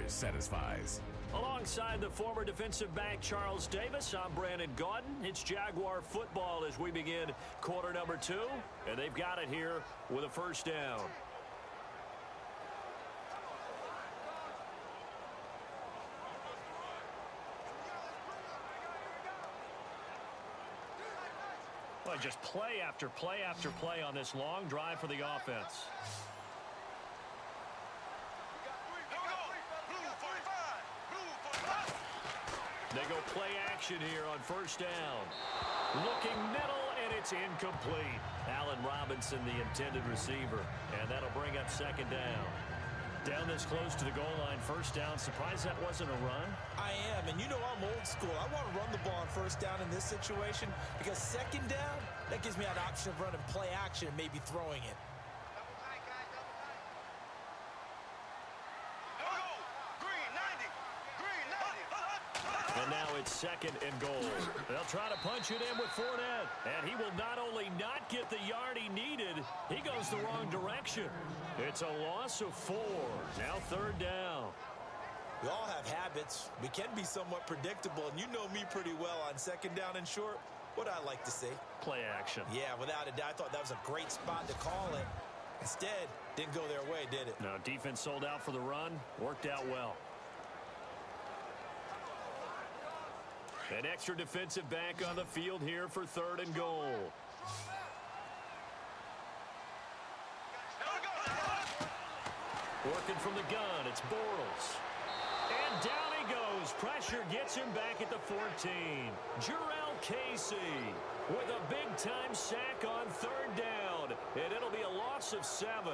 always satisfies. Alongside the former defensive back Charles Davis, I'm Brandon Gaudin. It's Jaguar football as we begin quarter number 2, and they've got it here with a first down. Well, just play after play after play on this long drive for the offense. They go play action here on first down. Looking middle, and it's incomplete. Allen Robinson, the intended receiver, and that'll bring up second down. Down this close to the goal line, first down. Surprised that wasn't a run? I am, and you know I'm old school. I want to run the ball on first down in this situation because second down, that gives me an option of running play action and maybe throwing it. And now it's second and goal. They'll try to punch it in with Fournette. And he will not only not get the yard he needed, he goes the wrong direction. It's a loss of 4. Now third down. We all have habits. We can be somewhat predictable, and you know me pretty well on second down and short. What I like to say? Play action. Yeah, without a doubt. I thought that was a great spot to call it. Instead, didn't go their way, did it? No, defense sold out for the run. Worked out well. An extra defensive back on the field here for third and goal. Working from the gun, it's Bortles. And down he goes. Pressure gets him back at the 14. Jarrell Casey with a big-time sack on third down. And it'll be a loss of 7.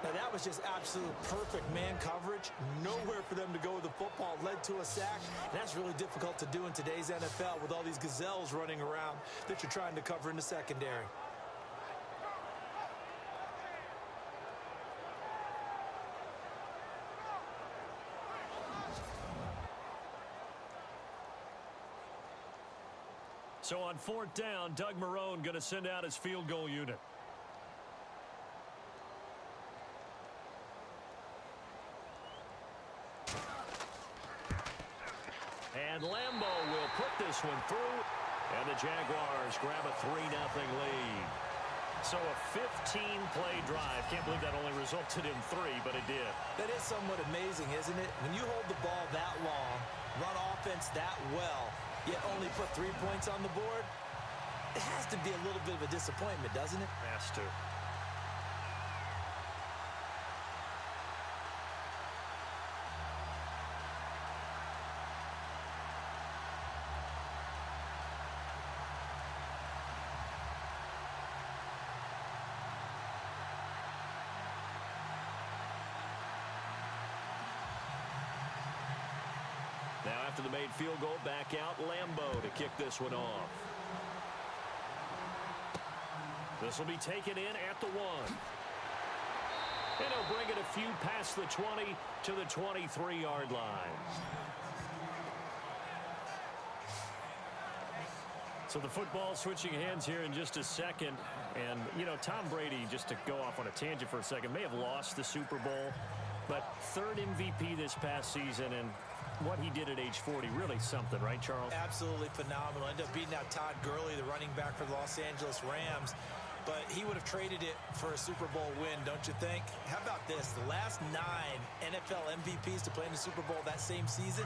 Now, that was just absolute perfect man coverage. Nowhere for them to go with the football. Led to a sack. That's really difficult to do in today's NFL with all these gazelles running around that you're trying to cover in the secondary. So on fourth down, Doug Marrone going to send out his field goal unit. And Lambeau will put this one through, and the Jaguars grab a 3-0 lead. So a 15-play drive. Can't believe that only resulted in 3, but it did. That is somewhat amazing, isn't it? When you hold the ball that long, run offense that well, yet only put 3 points on the board, it has to be a little bit of a disappointment, doesn't it? Has to. Now after the made field goal, back out Lambeau to kick this one off. This will be taken in at the 1. And he'll bring it a few past the 20 to the 23-yard line. So the football switching hands here in just a second. And, you know, Tom Brady, just to go off on a tangent for a second, may have lost the Super Bowl. But third MVP this past season, and what he did at age 40, really something, right, Charles? Absolutely phenomenal. Ended up beating out Todd Gurley, the running back for the Los Angeles Rams. But he would have traded it for a Super Bowl win, don't you think? How about this? The last 9 NFL MVPs to play in the Super Bowl that same season,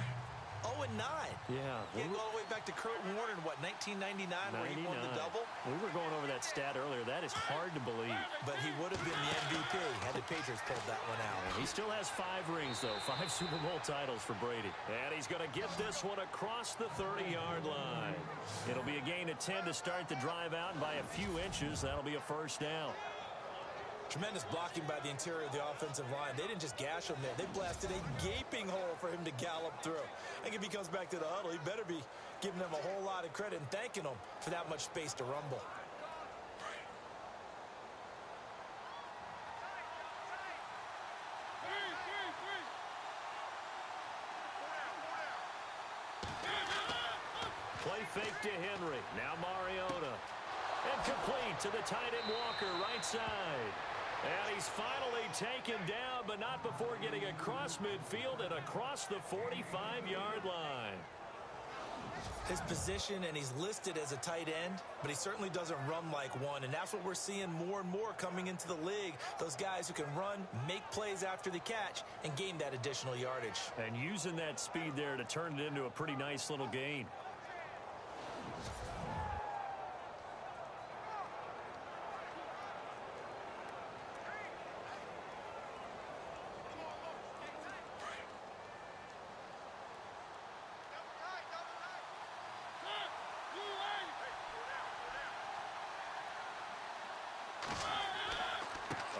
0-9. Yeah. You go all the way back to Kurt Warner in, what, 1999, where he won the double? We were going over that stat earlier. That is hard to believe. But he would have been the MVP had the Patriots pulled that one out. And he still has 5 rings, though. 5 Super Bowl titles for Brady. And he's going to get this one across the 30-yard line. It'll be a gain of 10 to start the drive out, and by a few inches, that'll be a first down. Tremendous blocking by the interior of the offensive line. They didn't just gash him there. They blasted a gaping hole for him to gallop through. I think if he comes back to the huddle, he better be giving them a whole lot of credit and thanking them for that much space to rumble. Play fake to Henry. Now Mariota. And complete to the tight end Walker, right side. And he's finally taken down, but not before getting across midfield and across the 45-yard line. His position, and he's listed as a tight end, but he certainly doesn't run like one, and that's what we're seeing more and more coming into the league. Those guys who can run, make plays after the catch, and gain that additional yardage. And using that speed there to turn it into a pretty nice little gain.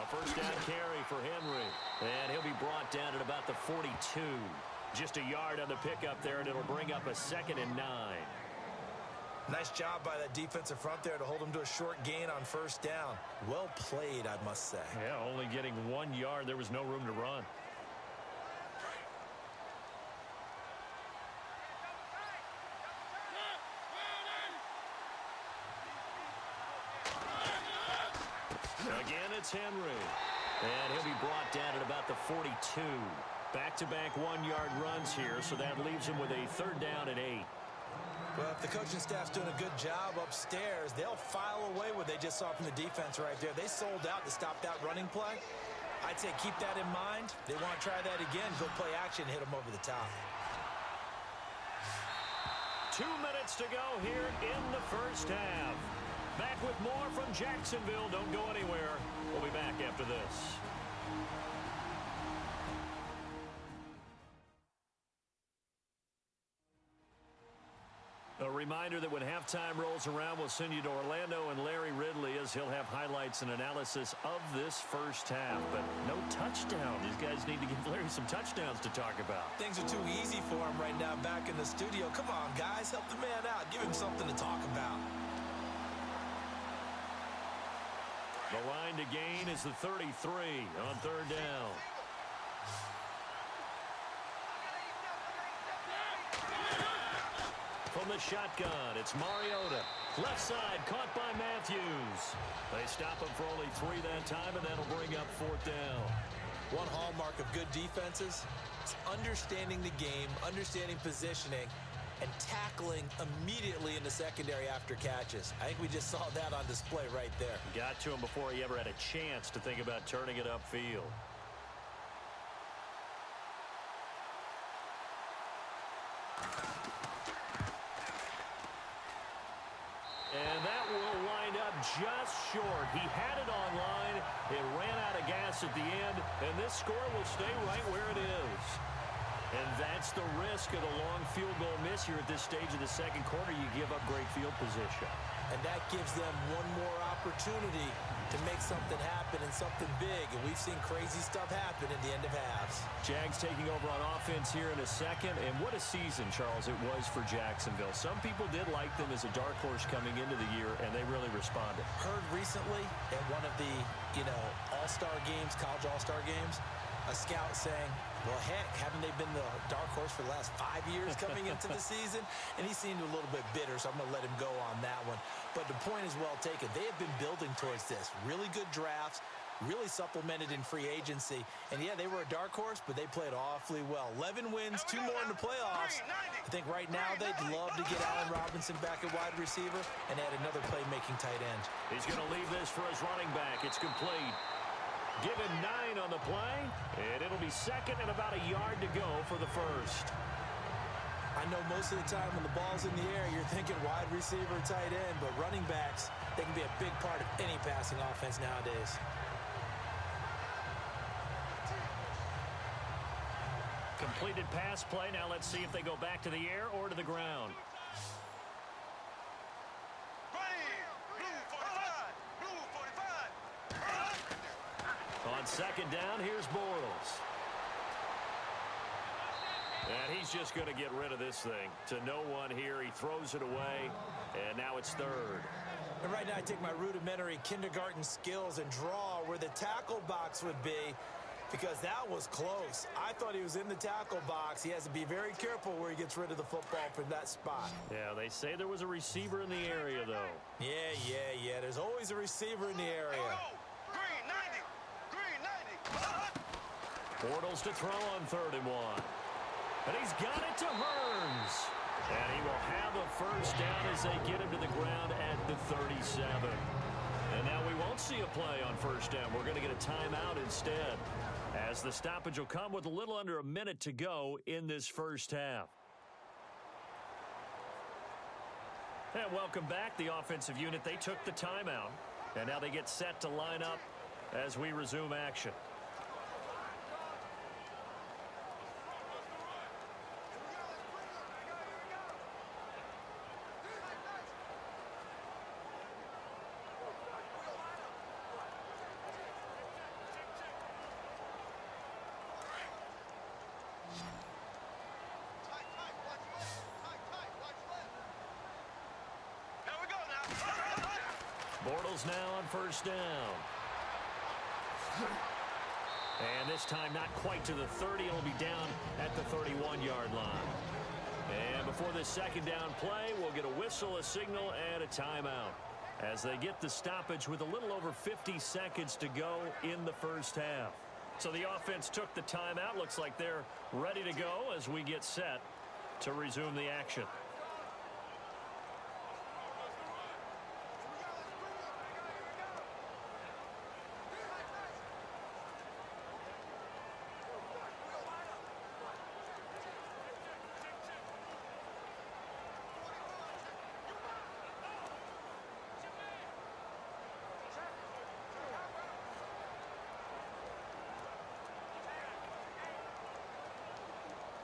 First down carry for Henry. And he'll be brought down at about the 42. Just a yard on the pickup there, and it'll bring up a 2nd and 9. Nice job by that defensive front there to hold him to a short gain on first down. Well played, I must say. Yeah, only getting 1 yard. There was no room to run. Again, it's Henry. And he'll be brought down at about the 42. Back-to-back 1-yard runs here, so that leaves him with a 3rd down and 8. Well, if the coaching staff's doing a good job upstairs, they'll file away what they just saw from the defense right there. They sold out to stop that running play. I'd say keep that in mind. They want to try that again, go play action, hit them over the top. 2 minutes to go here in the first half. Back with more from Jacksonville. Don't go anywhere. We'll be back after this. A reminder that when halftime rolls around, we'll send you to Orlando and Larry Ridley as he'll have highlights and analysis of this first half. But no touchdown. These guys need to give Larry some touchdowns to talk about. Things are too easy for him right now back in the studio. Come on, guys. Help the man out. Give him something to talk about. The line to gain is the 33 on 3rd down. From the shotgun, it's Mariota. Left side, caught by Matthews. They stop him for only 3 that time, and that'll bring up 4th down. One hallmark of good defenses is understanding the game, understanding positioning, and tackling immediately in the secondary after catches. I think we just saw that on display right there. Got to him before he ever had a chance to think about turning it upfield. And that will wind up just short. He had it on line. It ran out of gas at the end, and this score will stay right where it is. And that's the risk of the long field goal miss here at this stage of the second quarter. You give up great field position. And that gives them one more opportunity to make something happen and something big. And we've seen crazy stuff happen at the end of halves. Jags taking over on offense here in a second. And what a season, Charles, it was for Jacksonville. Some people did like them as a dark horse coming into the year, and they really responded. Heard recently at one of the, all-star games, college all-star games, a scout saying, well, heck, haven't they been the dark horse for the last 5 years coming into the season? And he seemed a little bit bitter, so I'm going to let him go on that one. But the point is well taken. They have been building towards this. Really good drafts, really supplemented in free agency. And, yeah, they were a dark horse, but they played awfully well. 11 wins, 2 more in the playoffs. I think right now they'd love to get Allen Robinson back at wide receiver and add another playmaking tight end. He's going to leave this for his running back. It's complete. Given 9 on the play, and it'll be 2nd and about a yard to go for the first. I know most of the time when the ball's in the air, you're thinking wide receiver, tight end, but running backs, they can be a big part of any passing offense nowadays. Completed pass play. Now let's see if they go back to the air or to the ground. On 2nd down, here's Bortles. And he's just going to get rid of this thing to no one here. He throws it away, and now it's 3rd. And right now I take my rudimentary kindergarten skills and draw where the tackle box would be, because that was close. I thought he was in the tackle box. He has to be very careful where he gets rid of the football from that spot. Yeah, they say there was a receiver in the area, though. Yeah. There's always a receiver in the area. Bortles to throw on 3rd and 1. And he's got it to Hearns. And he will have a first down as they get him to the ground at the 37. And now we won't see a play on first down. We're going to get a timeout instead, as the stoppage will come with a little under a minute to go in this first half. And welcome back. The offensive unit, they took the timeout. And now they get set to line up as we resume action. Bortles now on first down. And this time not quite to the 30. It'll be down at the 31-yard line. And before this second down play, we'll get a whistle, a signal, and a timeout, as they get the stoppage with a little over 50 seconds to go in the first half. So the offense took the timeout. Looks like they're ready to go as we get set to resume the action.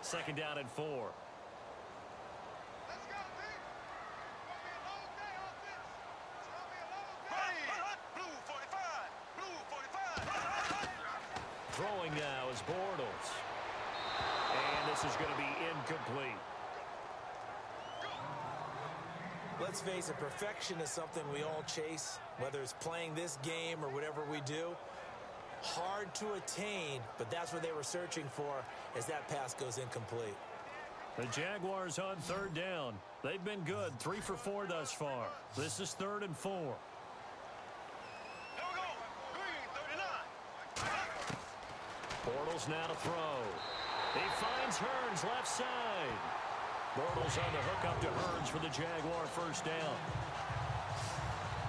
Second down and 4. Let's go, team. It's gonna be a long day offense. It's gonna be a long day. Blue 45. Blue 45. Throwing now is Bortles. And this is going to be incomplete. Let's face it, perfection is something we all chase, whether it's playing this game or whatever we do. Hard to attain, but that's what they were searching for as that pass goes incomplete. The Jaguars on 3rd down. They've been good, 3 for 4 thus far. This is 3rd and 4. Here we go. Green 39. Bortles now to throw. He finds Hearns left side. Bortles on the hook up to Hearns for the Jaguar first down.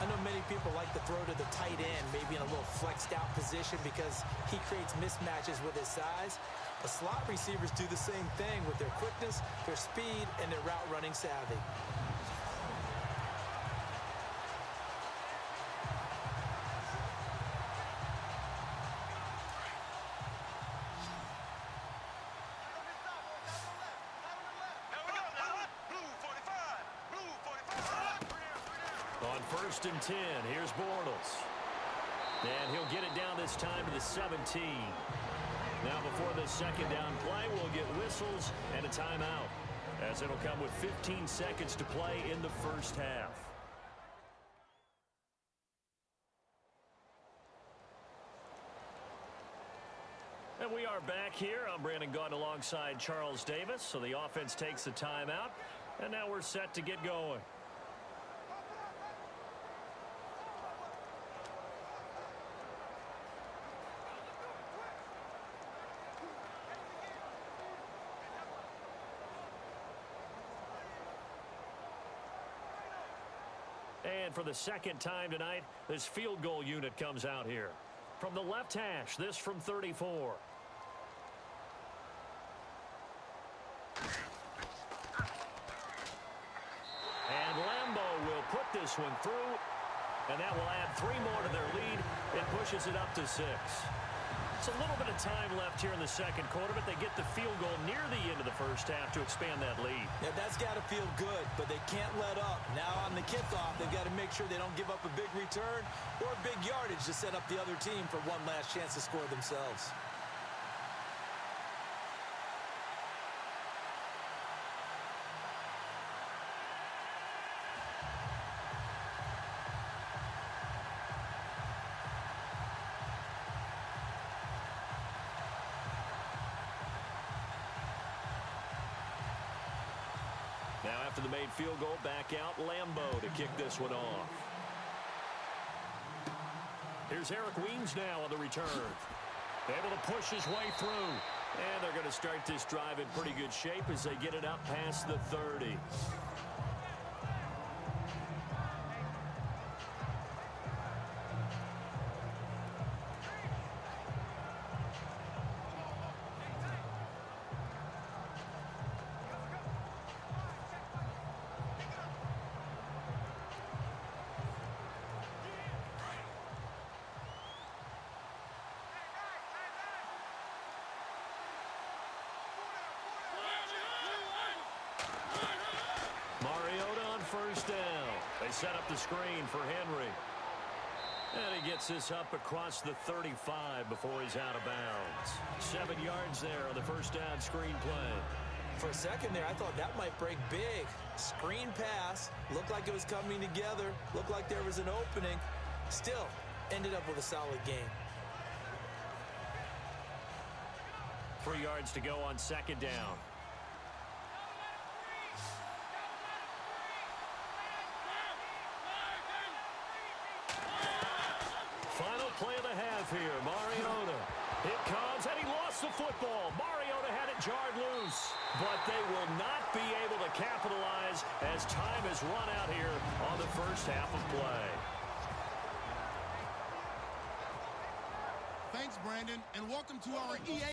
I know many people like to throw to the tight end, maybe in a little flexed out position because he creates mismatches with his size. But slot receivers do the same thing with their quickness, their speed, and their route running savvy. On 1st and 10, here's Bortles. And he'll get it down this time to the 17. Now before the second down play, we'll get whistles and a timeout, as it'll come with 15 seconds to play in the first half. And we are back here. I'm Brandon Gaudin alongside Charles Davis. So the offense takes the timeout, and now we're set to get going. And for the second time tonight, this field goal unit comes out here. From the left hash, this from 34. And Lambo will put this one through, and that will add 3 more to their lead. It pushes it up to 6. It's a little bit of time left here in the second quarter, but they get the field goal near the end of the first half to expand that lead. Yeah, that's got to feel good, but they can't let up. Now on the kickoff, they've got to make sure they don't give up a big return or big yardage to set up the other team for one last chance to score themselves. Now after the made field goal, back out Lambo to kick this one off. Here's Eric Weems now on the return. Able to push his way through. And they're going to start this drive in pretty good shape as they get it up past the 30. First down. They set up the screen for Henry. And he gets this up across the 35 before he's out of bounds. 7 yards there on the first down screen play. For a second there, I thought that might break big. Screen pass. Looked like it was coming together. Looked like there was an opening. Still, ended up with a solid game. 3 yards to go on second down. Final play of the half here. Mariota. It comes, and he lost the football. Mariota had it jarred loose. But they will not be able to capitalize as time has run out here on the first half of play. Thanks, Brandon, and welcome to our EA